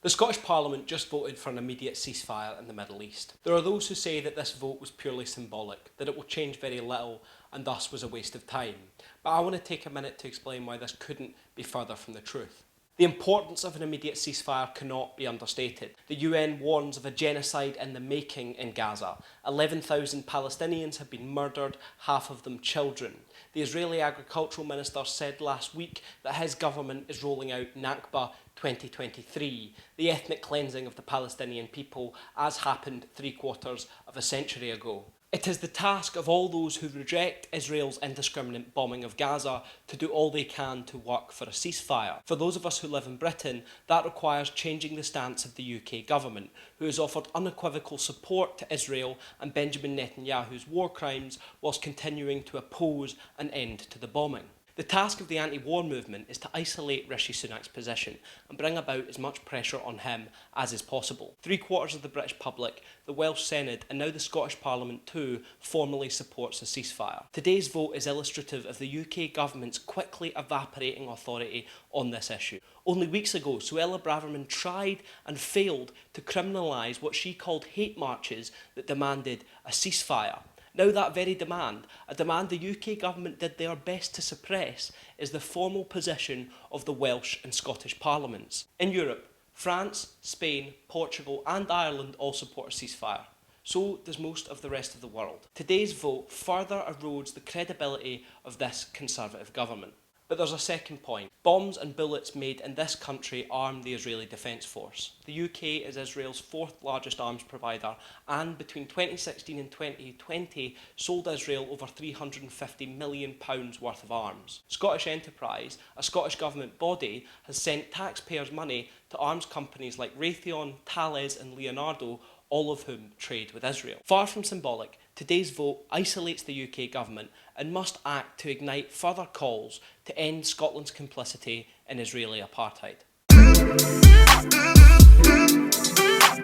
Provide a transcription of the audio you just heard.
The Scottish Parliament just voted for an immediate ceasefire in the Middle East. There are those who say that this vote was purely symbolic, that it will change very little and thus was a waste of time. But I want to take a minute to explain why this couldn't be further from the truth. The importance of an immediate ceasefire cannot be understated. The UN warns of a genocide in the making in Gaza. 11,000 Palestinians have been murdered, half of them children. The Israeli Agricultural Minister said last week that his government is rolling out Nakba 2023, the ethnic cleansing of the Palestinian people as happened 3/4 of a century ago. It is the task of all those who reject Israel's indiscriminate bombing of Gaza to do all they can to work for a ceasefire. For those of us who live in Britain, that requires changing the stance of the UK government, who has offered unequivocal support to Israel and Benjamin Netanyahu's war crimes whilst continuing to oppose an end to the bombing. The task of the anti-war movement is to isolate Rishi Sunak's position and bring about as much pressure on him as is possible. 3/4 of the British public, the Welsh Senate and now the Scottish Parliament too formally supports a ceasefire. Today's vote is illustrative of the UK government's quickly evaporating authority on this issue. Only weeks ago, Suella Braverman tried and failed to criminalise what she called hate marches that demanded a ceasefire. Now that very demand, a demand the UK government did their best to suppress, is the formal position of the Welsh and Scottish parliaments. In Europe, France, Spain, Portugal and Ireland all support a ceasefire. So does most of the rest of the world. Today's vote further erodes the credibility of this Conservative government. But there's a second point. Bombs and bullets made in this country arm the Israeli Defence Force. The UK is Israel's 4th largest arms provider and between 2016 and 2020 sold Israel over £350 million worth of arms. Scottish Enterprise, a Scottish government body, has sent taxpayers' money to arms companies like Raytheon, Thales and Leonardo, all of whom trade with Israel. Far from symbolic, today's vote isolates the UK government and must act to ignite further calls to end Scotland's complicity in Israeli apartheid.